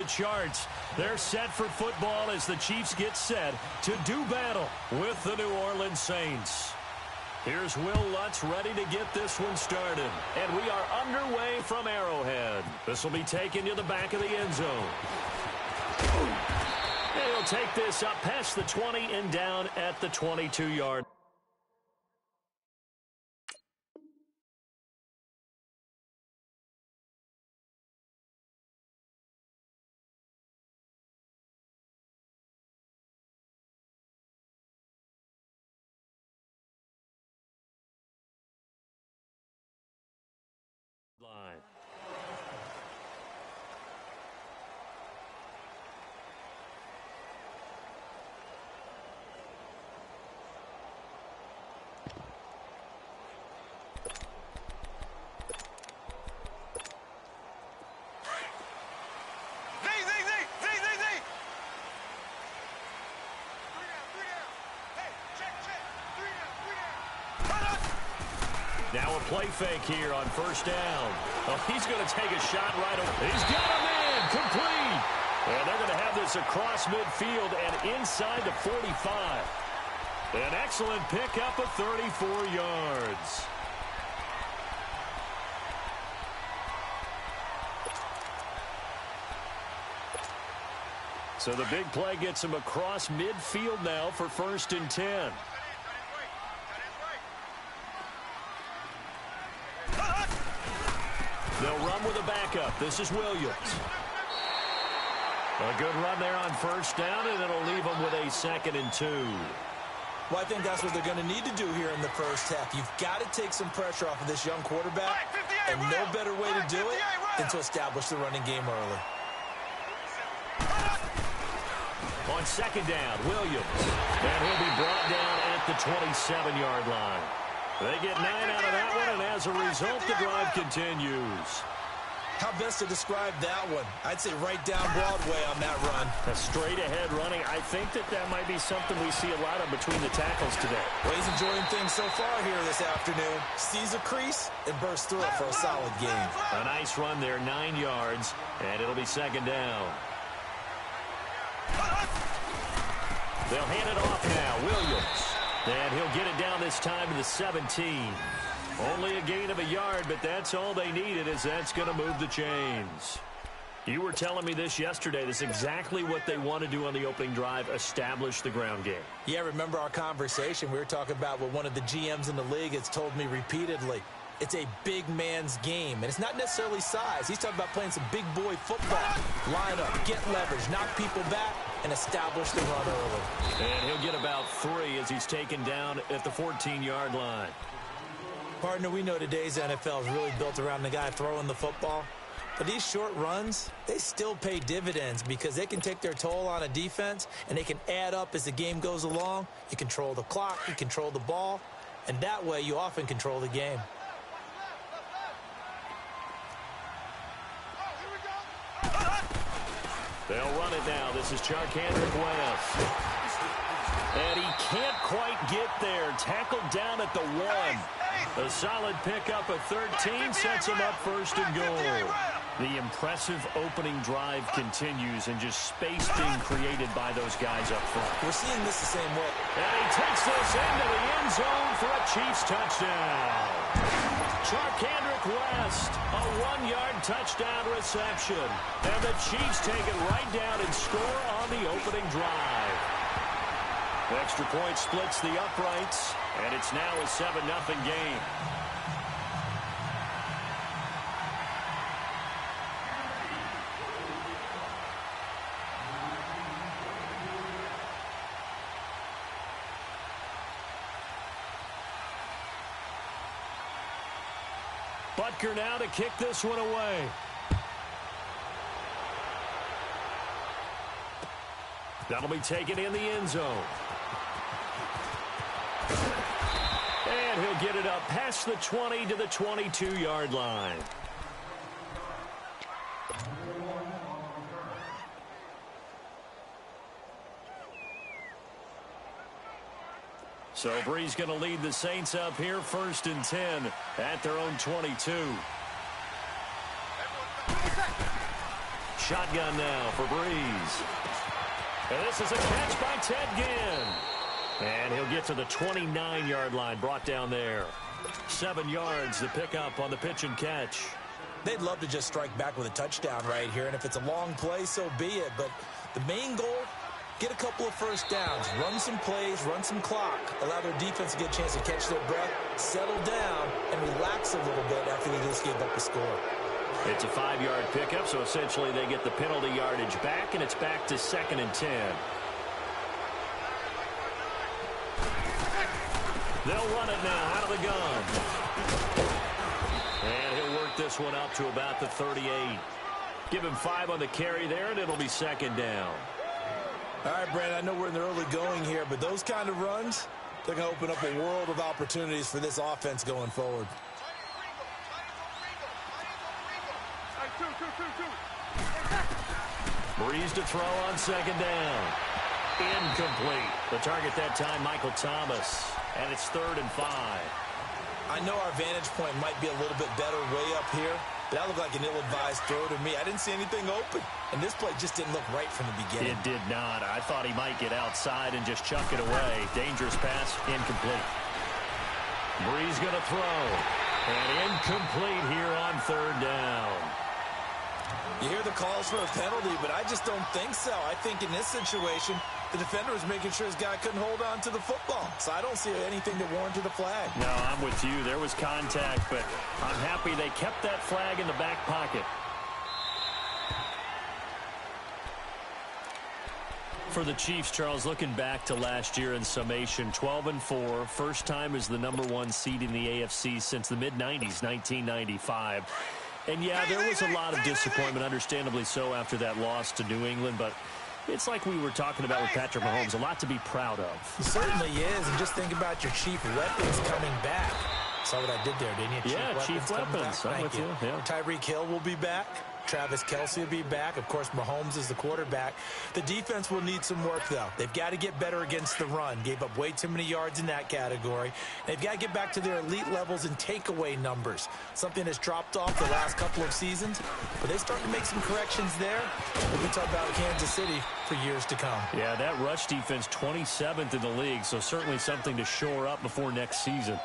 charts. They're set for football as the Chiefs get set to do battle with the New Orleans Saints. Here's Will Lutz ready to get this one started. And we are underway from Arrowhead. This will be taken to the back of the end zone. And he'll take this up past the 20 and down at the 22-yard. Line. Now a play fake here on first down. Oh, he's going to take a shot right away. He's got him in, complete. And they're going to have this across midfield and inside the 45. An excellent pickup of 34 yards. So the big play gets him across midfield now for 1st and 10. They'll run with a backup. This is Williams. A good run there on first down, and it'll leave them with a 2nd and 2. Well, I think that's what they're going to need to do here in the first half. You've got to take some pressure off of this young quarterback, and no better way to do it than to establish the running game early. On 2nd down, Williams. And he'll be brought down at the 27-yard line. They get 9 out of that one, and as a result, the drive continues. How best to describe that one? I'd say right down Broadway on that run. A straight-ahead running. I think that might be something we see a lot of between the tackles today. Well, he's enjoying things so far here this afternoon. Sees a crease and bursts through it for a solid gain. A nice run there, 9 yards, and it'll be 2nd down. They'll hand it off now, Williams. And he'll get it down this time to the 17. Only a gain of a yard, but that's all they needed, as that's going to move the chains. You were telling me this yesterday. This is exactly what they want to do on the opening drive, establish the ground game. Yeah, remember our conversation? We were talking about what one of the GMs in the league has told me repeatedly. It's a big man's game, and it's not necessarily size. He's talking about playing some big boy football. Line up, get leverage, knock people back, and establish the run early. And he'll get about 3 as he's taken down at the 14-yard line. Partner, we know today's NFL is really built around the guy throwing the football. But these short runs, they still pay dividends because they can take their toll on a defense, and they can add up as the game goes along. You control the clock, you control the ball, and that way you often control the game. They'll run it now. This is Charkandrick West. And he can't quite get there. Tackled down at the 1. A solid pickup of 13 sets him up 1st and goal. The impressive opening drive continues, and just space being created by those guys up front. We're seeing this the same way. And he takes this into the end zone for a Chiefs touchdown. Charkandrick West, a 1-yard touchdown reception. And the Chiefs take it right down and score on the opening drive. The extra point splits the uprights, and it's now a 7-0 game. Butker now to kick this one away. That'll be taken in the end zone. And he'll get it up past the 20 to the 22-yard line. So Bree's going to lead the Saints up here 1st and 10 at their own 22. shotgun now for Breeze. And this is a catch by Ted Ginn. And he'll get to the 29-yard line, brought down there. 7 yards to pick up on the pitch and catch. They'd love to just strike back with a touchdown right here, and if it's a long play, so be it. But the main goal, get a couple of first downs, run some plays, run some clock, allow their defense to get a chance to catch their breath, settle down, and relax a little bit after they just gave up the score. It's a 5-yard pickup, so essentially they get the penalty yardage back, and it's back to 2nd and 10. They'll run it now out of the gun. And he'll work this one up to about the 38. Give him 5 on the carry there, and it'll be 2nd down. All right, Brandon, I know we're in the early going here, but those kind of runs, they're going to open up a world of opportunities for this offense going forward. Breeze to throw on 2nd down. Incomplete. The target that time, Michael Thomas. And it's 3rd and 5. I know our vantage point might be a little bit better way up here, but that looked like an ill-advised throw to me. I didn't see anything open, and this play just didn't look right from the beginning. It did not. I thought he might get outside and just chuck it away. Dangerous pass, incomplete. Breeze going to throw. And incomplete here on 3rd down. You hear the calls for a penalty, but I just don't think so. I think in this situation, the defender was making sure his guy couldn't hold on to the football. So I don't see anything that warranted a flag. No, I'm with you. There was contact, but I'm happy they kept that flag in the back pocket. For the Chiefs, Charles, looking back to last year in summation, 12-4, first time as the #1 seed in the AFC since the mid-90s, 1995. And, yeah, there was a lot of disappointment, understandably so, after that loss to New England. But it's like we were talking about with Patrick Mahomes, a lot to be proud of. It certainly is. And just think about your chief weapons coming back. Saw what I did there, didn't you? Yeah, chief weapons. I'm with you. Yeah. Tyreek Hill will be back. Travis Kelce will be back. Of course, Mahomes is the quarterback. The defense will need some work, though. They've got to get better against the run. Gave up way too many yards in that category. They've got to get back to their elite levels in takeaway numbers, something that's dropped off the last couple of seasons. But they start to make some corrections there. We'll be talking about Kansas City for years to come. Yeah, that rush defense, 27th in the league, so certainly something to shore up before next season.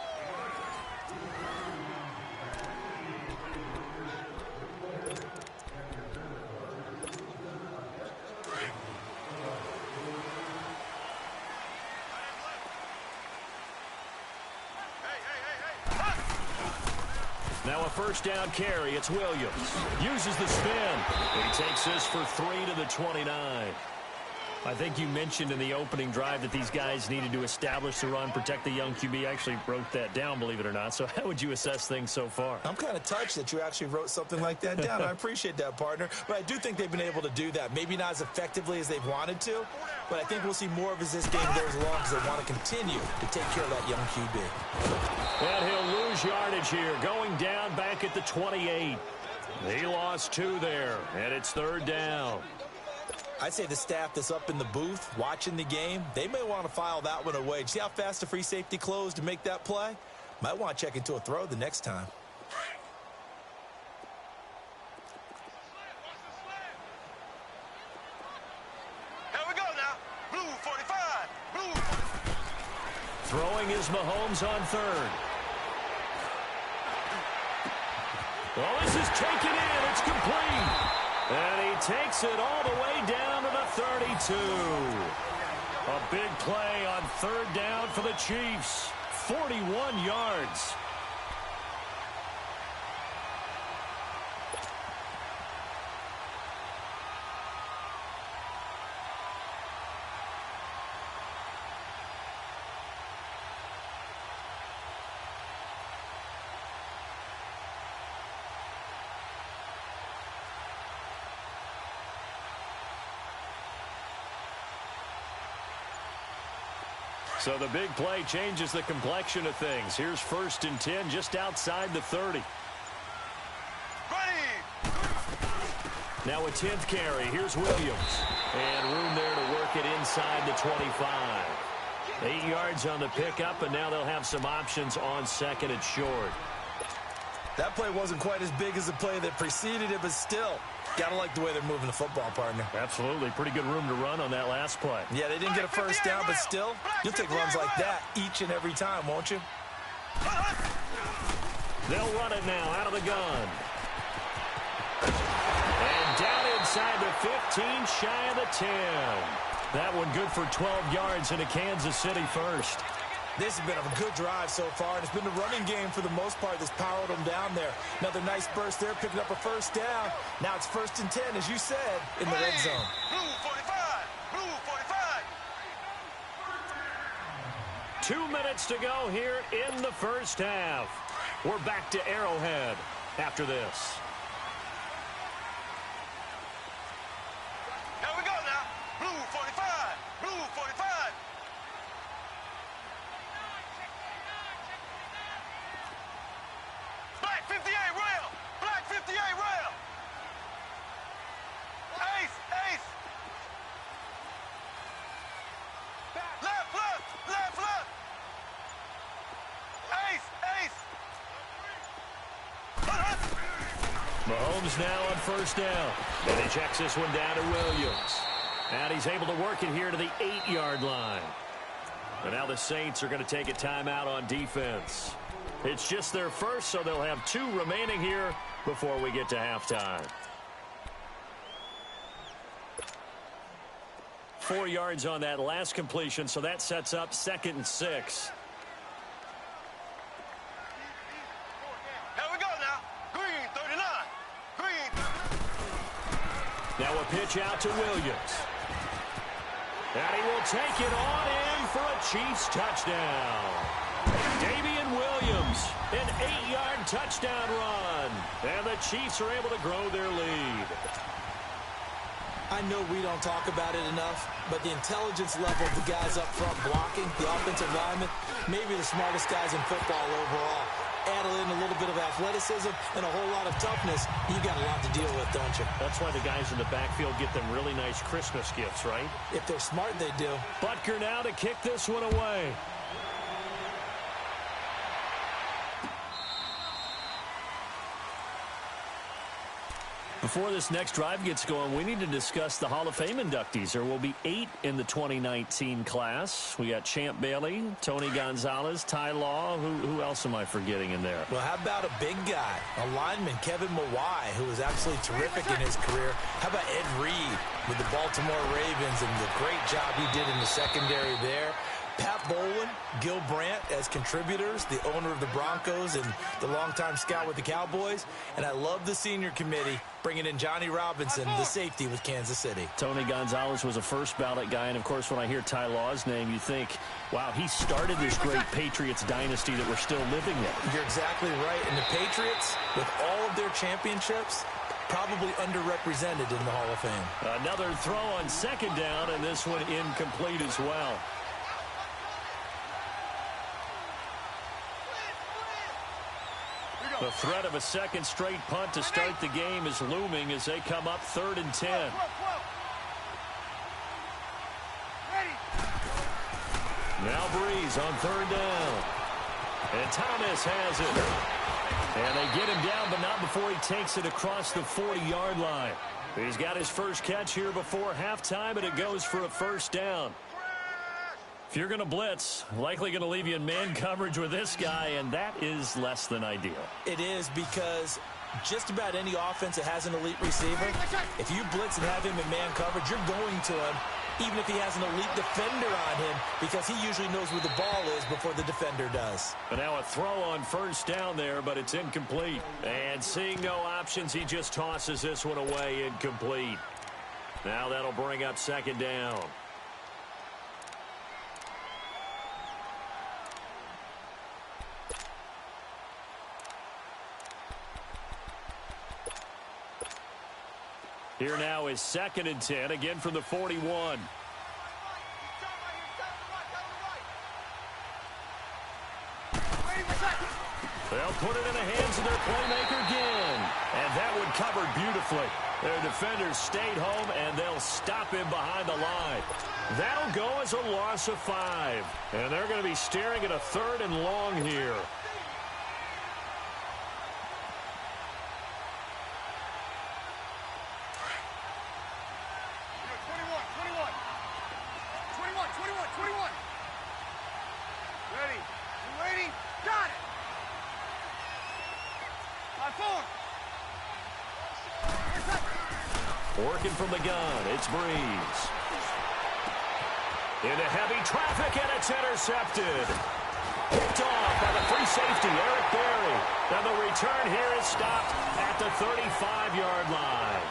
Now a first down carry. It's Williams. Uses the spin. He takes this for 3 to the 29. I think you mentioned in the opening drive that these guys needed to establish the run, protect the young QB. I actually wrote that down, believe it or not. So how would you assess things so far? I'm kind of touched that you actually wrote something like that down. I appreciate that, partner. But I do think they've been able to do that. Maybe not as effectively as they've wanted to, but I think we'll see more of as this game goes along because they want to continue to take care of that young QB. And he'll lose yardage here, going down back at the 28. He lost 2 there, and it's 3rd down. I'd say the staff that's up in the booth watching the game, they may want to file that one away. See how fast the free safety closed to make that play? Might want to check into a throw the next time. Here we go now. Blue 45. Blue. Throwing is Mahomes on 3rd. Well, this is taken in. It's complete. And he takes it all the way down to the 32. A big play on 3rd down for the Chiefs. 41 yards. So the big play changes the complexion of things. Here's 1st and 10 just outside the 30. Ready. Now a 10th carry. Here's Williams. And room there to work it inside the 25. 8 yards on the pickup, and now they'll have some options on 2nd and short. That play wasn't quite as big as the play that preceded it, but still, gotta like the way they're moving the football, partner. Absolutely. Pretty good room to run on that last play. Yeah, they didn't get a first down, but still, you'll take runs like that each and every time, won't you? They'll run it now out of the gun. And down inside the 15, shy of the 10. That one good for 12 yards into Kansas City first. This has been a good drive so far, and it's been the running game for the most part that's powered them down there. Another nice burst there, picking up a first down. Now it's 1st and 10, as you said, in the red zone. Blue 45. Blue 45. 2 minutes to go here in the first half. We're back to Arrowhead after this. Here we go now. Blue 45. Blue 45. Black 58 rail. Black 58 rail. Ace. Ace. Left, left, left, left. Ace, ace. Mahomes now on first down. And he checks this one down to Williams. And he's able to work it here to the 8-yard line. And now the Saints are going to take a timeout on defense. It's just their first, so they'll have 2 remaining here before we get to halftime. 4 yards on that last completion, so that sets up 2nd and 6. Here we go now. Green 39. Green. Now a pitch out to Williams. And he will take it on in for a Chiefs touchdown. Damian Williams, an 8-yard touchdown run. And the Chiefs are able to grow their lead. I know we don't talk about it enough, but the intelligence level of the guys up front blocking, the offensive linemen, maybe the smartest guys in football overall. Add in a little bit of athleticism and a whole lot of toughness, you got a lot to deal with, don't you? That's why the guys in the backfield get them really nice Christmas gifts, right? If they're smart, they do. Butker now to kick this one away. Before this next drive gets going, we need to discuss the Hall of Fame inductees. There will be 8 in the 2019 class. We got Champ Bailey, Tony Gonzalez, Ty Law. Who else am I forgetting in there? Well, how about a big guy, a lineman, Kevin Mawai, who was absolutely terrific in his career. How about Ed Reed with the Baltimore Ravens and the great job he did in the secondary there. Pat Bowlen, Gil Brandt as contributors, the owner of the Broncos and the longtime scout with the Cowboys. And I love the senior committee bringing in Johnny Robinson, the safety with Kansas City. Tony Gonzalez was a first ballot guy. And, of course, when I hear Ty Law's name, you think, wow, he started this great Patriots dynasty that we're still living in. You're exactly right. And the Patriots, with all of their championships, probably underrepresented in the Hall of Fame. Another throw on 2nd down, and this one incomplete as well. The threat of a second straight punt to start the game is looming as they come up 3rd and 10. Now Breeze on 3rd down. And Thomas has it. And they get him down, but not before he takes it across the 40-yard line. He's got his first catch here before halftime, and it goes for a first down. If you're going to blitz, likely going to leave you in man coverage with this guy, and that is less than ideal. It is, because just about any offense that has an elite receiver, if you blitz and have him in man coverage, you're going to him, even if he has an elite defender on him, because he usually knows where the ball is before the defender does. But now a throw on first down there, but it's incomplete. And seeing no options, he just tosses this one away, incomplete. Now that'll bring up 2nd down. Here now is 2nd and 10, again from the 41. They'll put it in the hands of their playmaker again. And that one covered beautifully. Their defenders stayed home, and they'll stop him behind the line. That'll go as a loss of 5. And they're going to be staring at a 3rd and long here. Working from the gun, it's Breeze. Into heavy traffic, and it's intercepted. Picked off by the free safety, Eric Berry. And the return here is stopped at the 35-yard line.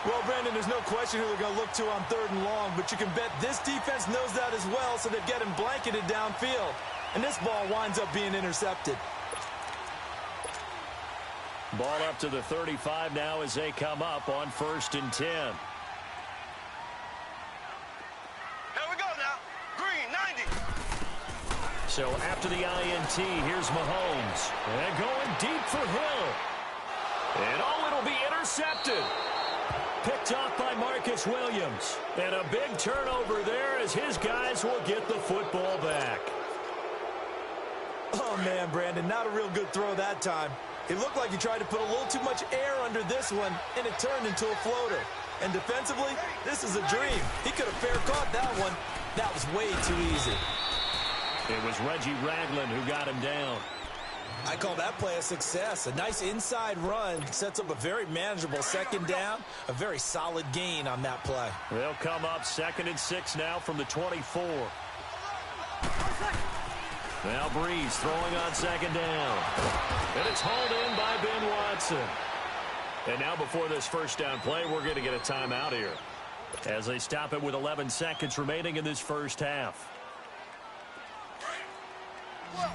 Well, Brandon, there's no question who they're going to look to on 3rd and long, but you can bet this defense knows that as well, so they've got him blanketed downfield. And this ball winds up being intercepted. Ball up to the 35 now as they come up on 1st and 10. Here we go now. Green, 90. So after the INT, here's Mahomes. And going deep for Hill. And it'll be intercepted. Picked off by Marcus Williams. And a big turnover there as his guys will get the football back. Oh, man, Brandon, not a real good throw that time. It looked like he tried to put a little too much air under this one, and it turned into a floater. And defensively, this is a dream. He could have fair caught that one. That was way too easy. It was Reggie Ragland who got him down. I call that play a success. A nice inside run sets up a very manageable 2nd down, a very solid gain on that play. They'll come up 2nd and 6 now from the 24. Now Breeze throwing on 2nd down. And it's hauled in by Ben Watson. And now before this 1st down play, we're going to get a timeout here as they stop it with 11 seconds remaining in this 1st half. Whoa.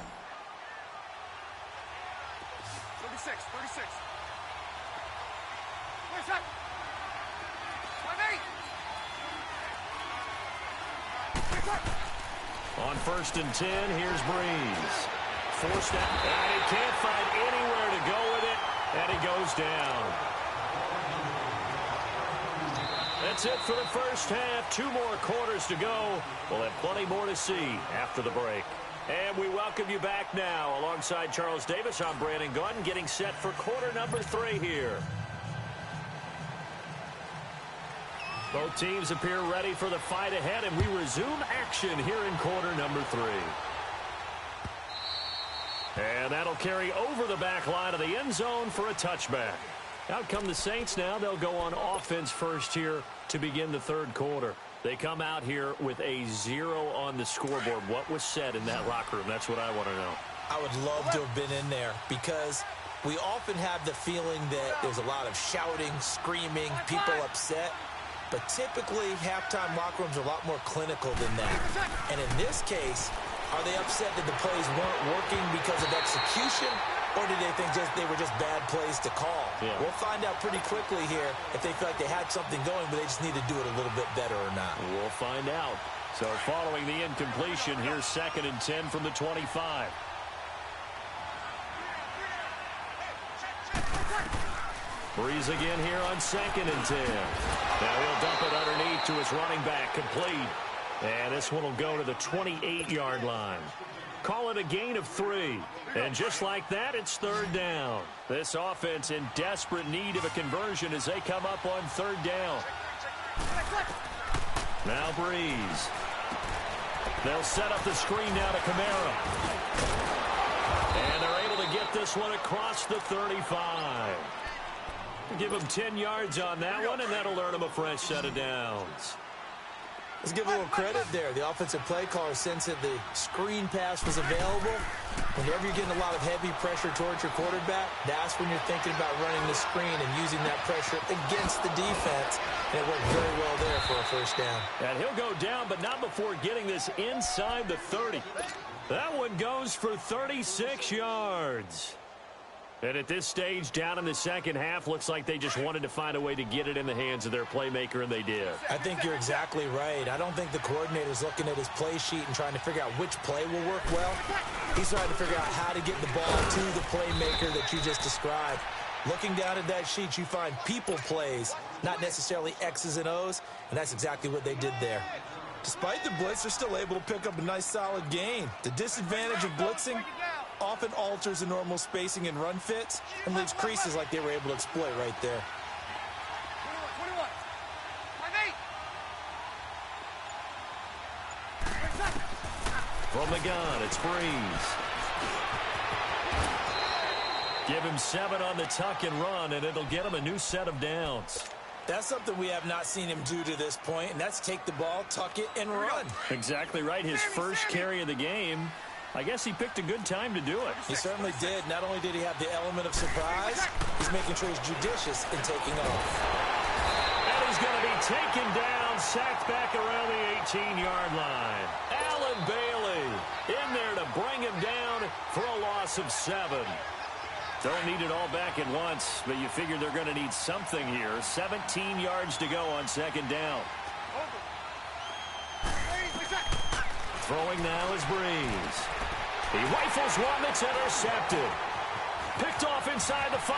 36. Where's that? On 1st and 10, here's Breeze. Forced out, and he can't find anywhere to go with it, and he goes down. That's it for the 1st half. 2 more quarters to go. We'll have plenty more to see after the break. And we welcome you back now. Alongside Charles Davis, I'm Brandon Gunn, getting set for quarter number 3 here. Both teams appear ready for the fight ahead, and we resume action here in quarter number 3. And that'll carry over the back line of the end zone for a touchback. Out come the Saints now. They'll go on offense first here to begin the 3rd quarter. They come out here with a 0 on the scoreboard. What was said in that locker room? That's what I want to know. I would love to have been in there because we often have the feeling that there's a lot of shouting, screaming, people upset. But typically, halftime locker rooms are a lot more clinical than that. And in this case, are they upset that the plays weren't working because of execution? Or did they think they were just bad plays to call? Yeah. We'll find out pretty quickly here if they feel like they had something going, but they just need to do it a little bit better or not. We'll find out. So following the incompletion, here's 2nd and 10 from the 25. Breeze again here on 2nd and 10. Now he'll dump it underneath to his running back, complete. And this one will go to the 28-yard line. Call it a gain of 3. And just like that, it's 3rd down. This offense in desperate need of a conversion as they come up on 3rd down. Now Breeze. They'll set up the screen now to Kamara. And they're able to get this one across the 35. Give them 10 yards on that one, and that'll earn them a fresh set of downs. Let's give a little credit there. The offensive play caller sensed that the screen pass was available. Whenever you're getting a lot of heavy pressure towards your quarterback, that's when you're thinking about running the screen and using that pressure against the defense. And it worked very well there for a 1st down. And he'll go down, but not before getting this inside the 30. That one goes for 36 yards. And at this stage, down in the 2nd half, looks like they just wanted to find a way to get it in the hands of their playmaker, and they did. I think you're exactly right. I don't think the coordinator's looking at his play sheet and trying to figure out which play will work well. He's trying to figure out how to get the ball to the playmaker that you just described. Looking down at that sheet, you find people plays, not necessarily X's and O's, and that's exactly what they did there. Despite the blitz, they're still able to pick up a nice, solid gain. The disadvantage of blitzing often alters the normal spacing and run fits and leaves creases like they were able to exploit right there. 21. From the gun, it's Breeze. Give him 7 on the tuck and run, and it'll get him a new set of downs. That's something we have not seen him do to this point, and that's take the ball, tuck it, and run. Exactly right. His first carry of the game. I guess he picked a good time to do it. He certainly did. Not only did he have the element of surprise, he's making sure he's judicious in taking off. And he's going to be taken down, sacked back around the 18-yard line. Allen Bailey in there to bring him down for a loss of 7. Don't need it all back at once, but you figure they're going to need something here. 17 yards to go on second down. Throwing now is Breeze. He rifles one that's intercepted. Picked off inside the 5.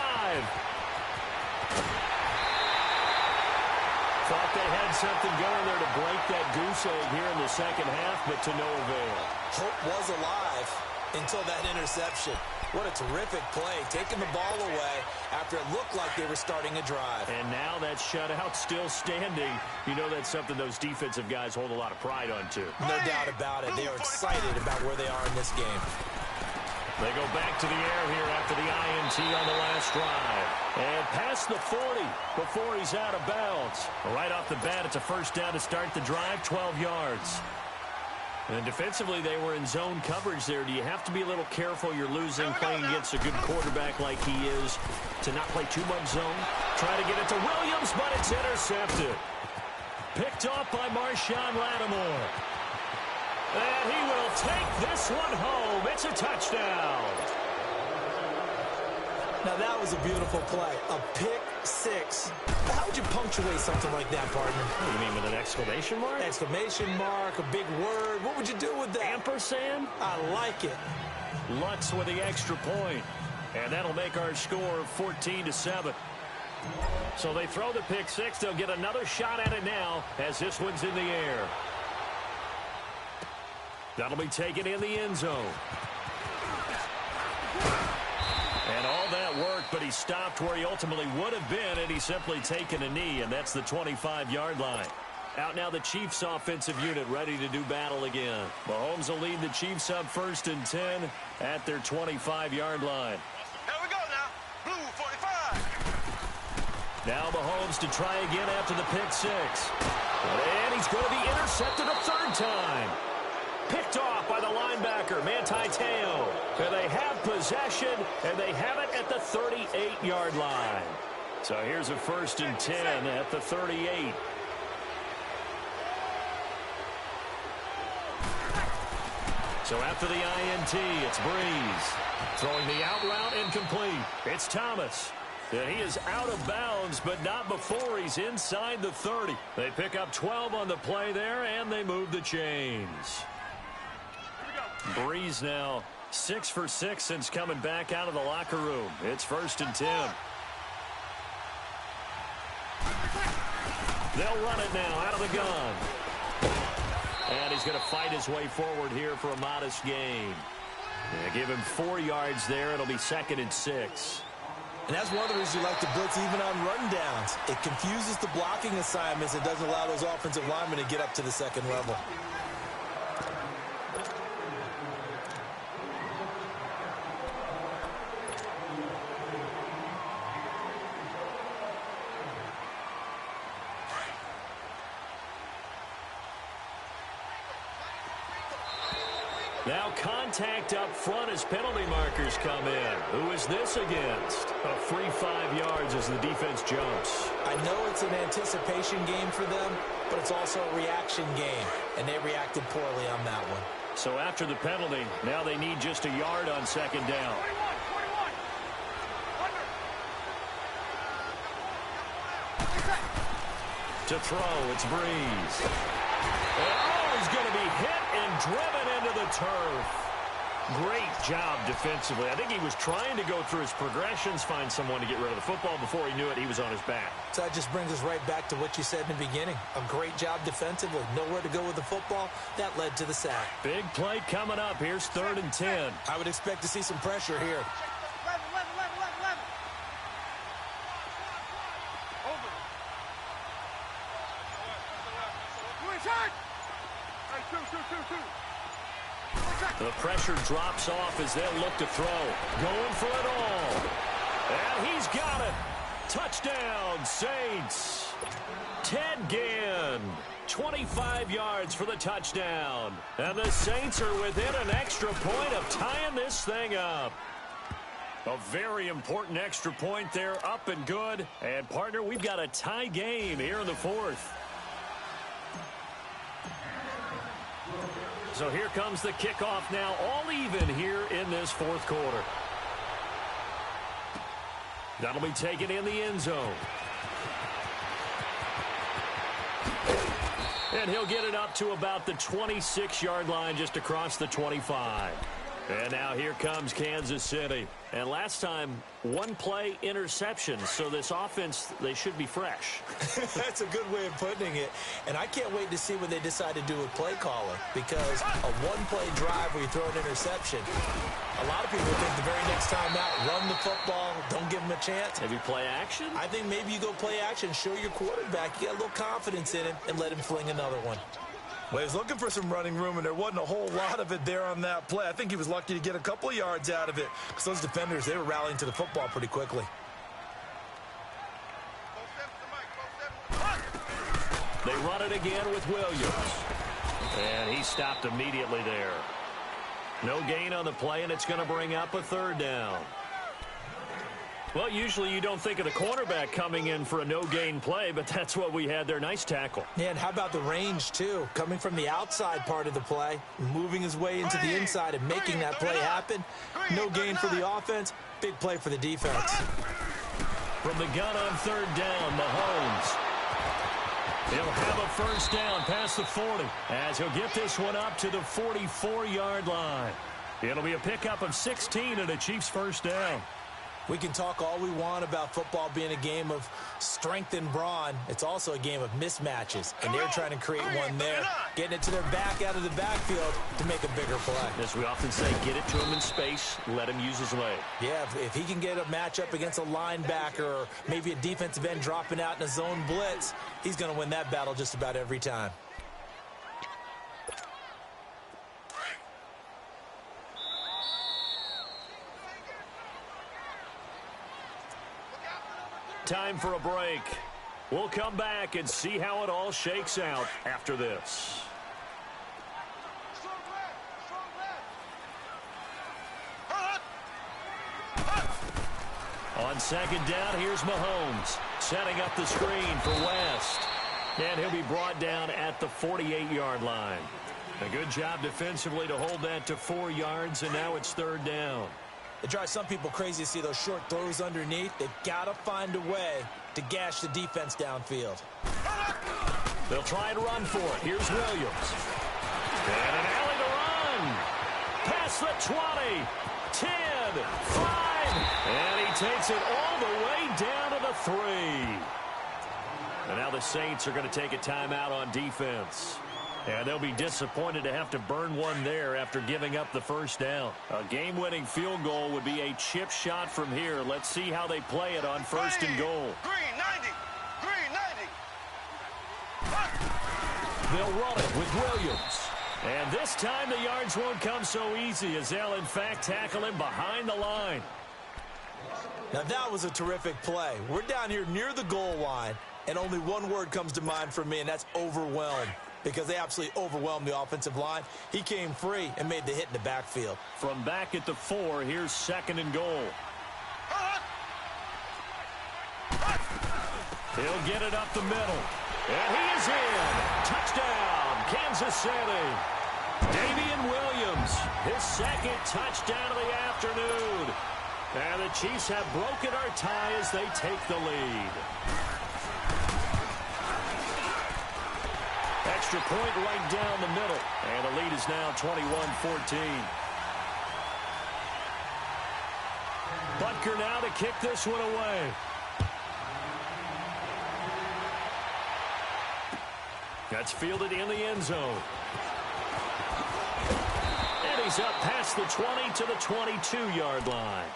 Thought they had something going there to break that goose egg here in the second half, but to no avail. Hope was alive until that interception. What a terrific play, taking the ball away after it looked like they were starting a drive. And now that shutout still standing. You know that's something those defensive guys hold a lot of pride on, too. No doubt about it. They are excited about where they are in this game. They go back to the air here after the INT on the last drive. And past the 40 before he's out of bounds. Right off the bat, it's a first down to start the drive, 12 yards. And defensively, they were in zone coverage there. Do you have to be a little careful? You're losing playing against a good quarterback like he is to not play too much zone. Try to get it to Williams, but it's intercepted. Picked off by Marshawn Lattimore. And he will take this one home. It's a touchdown. Now, that was a beautiful play. A pick 6. How would you punctuate something like that, partner? You mean with an exclamation mark? Exclamation mark, a big word. What would you do with that? Ampersand? I like it. Lutz with the extra point. And that'll make our score 14-7. So they throw the pick 6. They'll get another shot at it now as this one's in the air. That'll be taken in the end zone. And all that worked, but he stopped where he ultimately would have been, and he's simply taken a knee, and that's the 25-yard line. Out now the Chiefs offensive unit ready to do battle again. Mahomes will lead the Chiefs up 1st and 10 at their 25-yard line. Here we go now. Blue 45. Now Mahomes to try again after the pick 6. And he's going to be intercepted a 3rd time. Picked off by the linebacker, Manti Te'o. And they have possession, and they have it at the 38-yard line. So here's a 1st and 10 at the 38. So after the INT, it's Breeze. Throwing the out route incomplete. It's Thomas. And he is out of bounds, but not before he's inside the 30. They pick up 12 on the play there, and they move the chains. Breeze now 6 for 6 since coming back out of the locker room. It's 1st and 10. They'll run it now out of the gun. And he's going to fight his way forward here for a modest gain. Give him 4 yards there. It'll be 2nd and 6. And that's one of the reasons you like to blitz even on run downs. It confuses the blocking assignments. It doesn't allow those offensive linemen to get up to the 2nd level. Now contact up front as penalty markers come in. Who is this against? A free 5 yards as the defense jumps. I know it's an anticipation game for them, but it's also a reaction game, and they reacted poorly on that one. So after the penalty, now they need just a yard on 2nd down. To throw, it's Breeze. Oh, he's going to be hit and driven into the turf. Great job defensively. I think he was trying to go through his progressions, find someone to get rid of the football. Before he knew it, he was on his back. So that just brings us right back to what you said in the beginning. A great job defensively. Nowhere to go with the football. That led to the sack. Big play coming up. Here's 3rd and 10. I would expect to see some pressure here. The pressure drops off as they'll look to throw. Going for it all. And he's got it. Touchdown, Saints. Ted Ginn, 25 yards for the touchdown. And the Saints are within an extra point of tying this thing up. A very important extra point there, up and good. And, partner, we've got a tie game here in the fourth. So here comes the kickoff now, all even here in this fourth quarter. That'll be taken in the end zone. And he'll get it up to about the 26-yard line, just across the 25. And now here comes Kansas City. And last time, one play interception. So this offense, they should be fresh. That's a good way of putting it. And I can't wait to see what they decide to do with play calling. Because a one-play drive where you throw an interception, a lot of people think the very next time out, run the football, don't give them a chance. Maybe play action? I think maybe you go play action, show your quarterback, you got a little confidence in him, and let him fling another one. Well, he was looking for some running room, and there wasn't a whole lot of it there on that play. I think he was lucky to get a couple of yards out of it, because those defenders, they were rallying to the football pretty quickly. They run it again with Williams. And he stopped immediately there. No gain on the play, and it's going to bring up a third down. Well, usually you don't think of the cornerback coming in for a no-gain play, but that's what we had there. Nice tackle. Yeah, and how about the range, too? Coming from the outside part of the play, moving his way into the inside and making that play happen. No gain for the offense, big play for the defense. From the gun on third down, Mahomes. He'll have a first down past the 40 as he'll get this one up to the 44-yard line. It'll be a pickup of 16 and a Chiefs first down. We can talk all we want about football being a game of strength and brawn. It's also a game of mismatches, and they're trying to create one there, getting it to their back out of the backfield to make a bigger play. As we often say, get it to him in space, let him use his leg. Yeah, if he can get a matchup against a linebacker or maybe a defensive end dropping out in a zone blitz, he's going to win that battle just about every time. Time for a break. We'll come back and see how it all shakes out after this. On second down, here's Mahomes setting up the screen for West. And he'll be brought down at the 48-yard line. A good job defensively to hold that to 4 yards, and now it's third down. It drives some people crazy to see those short throws underneath. They've got to find a way to gash the defense downfield. They'll try and run for it. Here's Williams. And an alley to run. Past the 20, 10, 5. And he takes it all the way down to the 3. And now the Saints are going to take a timeout on defense. And they'll be disappointed to have to burn one there after giving up the first down. A game-winning field goal would be a chip shot from here. Let's see how they play it on first and goal. Green 90. Green 90. They'll run it with Williams. And this time the yards won't come so easy as they'll, in fact, tackle him behind the line. Now, that was a terrific play. We're down here near the goal line, and only one word comes to mind for me, and that's overwhelmed. Because they absolutely overwhelmed the offensive line. He came free and made the hit in the backfield. From back at the 4, here's second and goal. He'll get it up the middle. And he is in. Touchdown, Kansas City. Damian Williams, his second touchdown of the afternoon. And the Chiefs have broken our tie as they take the lead. Extra point right down the middle. And the lead is now 21-14. Butker now to kick this one away. That's fielded in the end zone. And he's up past the 20 to the 22-yard line.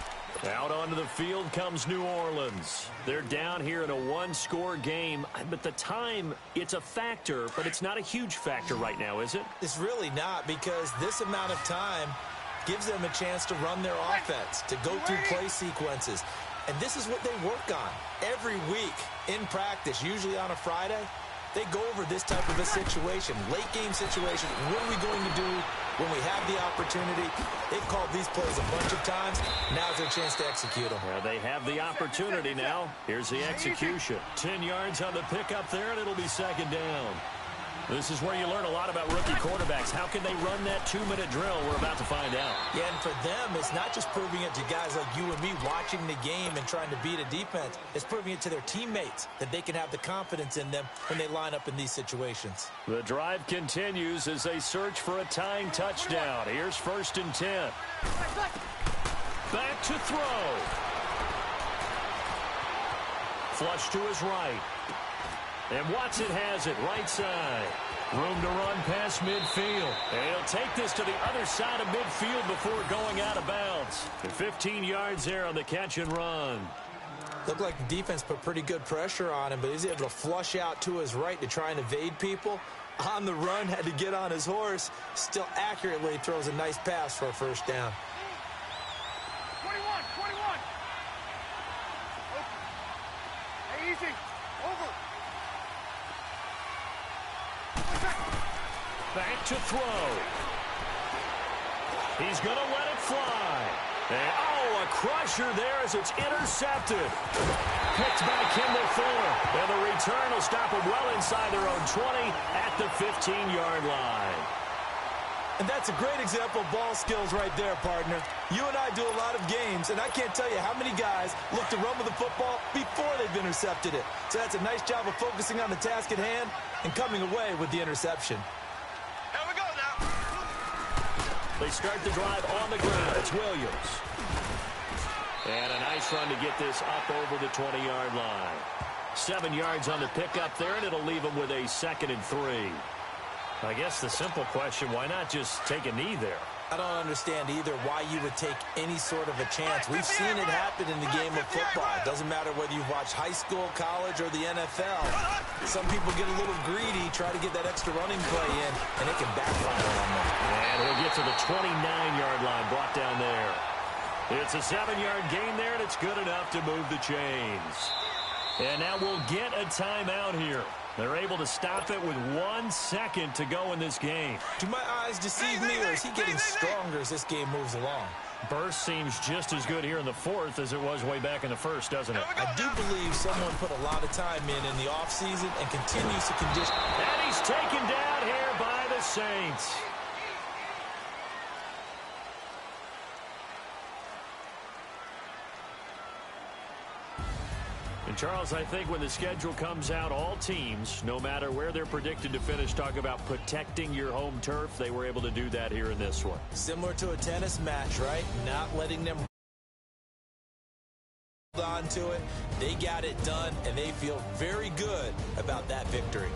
Out onto the field comes New Orleans. They're down here in a one-score game, but the time, it's a factor, but it's not a huge factor right now, is it? It's really not, because this amount of time gives them a chance to run their offense, to go through play sequences. And this is what they work on every week in practice, usually on a Friday. They go over this type of a situation, late game situation. What are we going to do when we have the opportunity? They've called these plays a bunch of times. Now's their chance to execute them. Well, they have the opportunity now. Here's the execution. 10 yards on the pickup there, and it'll be second down. This is where you learn a lot about rookie quarterbacks. How can they run that 2-minute drill? We're about to find out. Yeah, and for them, it's not just proving it to guys like you and me watching the game and trying to beat a defense. It's proving it to their teammates that they can have the confidence in them when they line up in these situations. The drive continues as they search for a tying touchdown. Here's 1st and 10. Back to throw. Flush to his right. And Watson has it, right side. Room to run past midfield. And he'll take this to the other side of midfield before going out of bounds. And 15 yards there on the catch and run. Looked like the defense put pretty good pressure on him, but he's able to flush out to his right to try and evade people. On the run, had to get on his horse. Still accurately throws a nice pass for a first down. 21. Hey, easy. Over. Back to throw. He's going to let it fly. And, a crusher there as it's intercepted. Picked by Kendall Fuller. And the return will stop them well inside their own 20 at the 15-yard line. And that's a great example of ball skills right there, partner. You and I do a lot of games, and I can't tell you how many guys look to run with the football before they've intercepted it. So that's a nice job of focusing on the task at hand and coming away with the interception. Here we go now. They start the drive on the ground. It's Williams. And a nice run to get this up over the 20-yard line. 7 yards on the pickup there, and it'll leave them with a 2nd and 3. I guess the simple question, why not just take a knee there? I don't understand either why you would take any sort of a chance. We've seen it happen in the game of football. It doesn't matter whether you've watched high school, college, or the NFL. Some people get a little greedy, try to get that extra running play in, and it can backfire on them. And he'll get to the 29-yard line, brought down there. It's a 7-yard gain there, and it's good enough to move the chains. And now we'll get a timeout here. They're able to stop it with 1 second to go in this game. Do my eyes deceive me, or is he getting stronger as this game moves along? Burst seems just as good here in the 4th as it was way back in the 1st, doesn't it? I do believe someone put a lot of time in the offseason and continues to condition. And he's taken down here by the Saints. And, Charles, I think when the schedule comes out, all teams, no matter where they're predicted to finish, talk about protecting your home turf. They were able to do that here in this one. Similar to a tennis match, right? Not letting them hold on to it. They got it done, and they feel very good about that victory.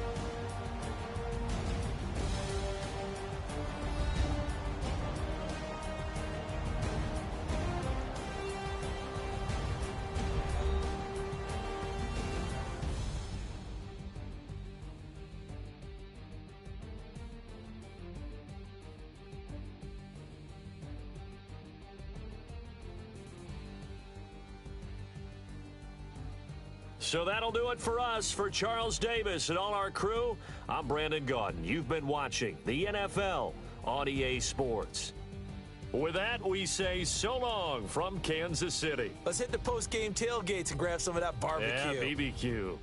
So that'll do it for us. For Charles Davis and all our crew, I'm Brandon Gaudin. You've been watching the NFL on EA Sports. With that, we say so long from Kansas City. Let's hit the post-game tailgates and grab some of that barbecue. Yeah, BBQ.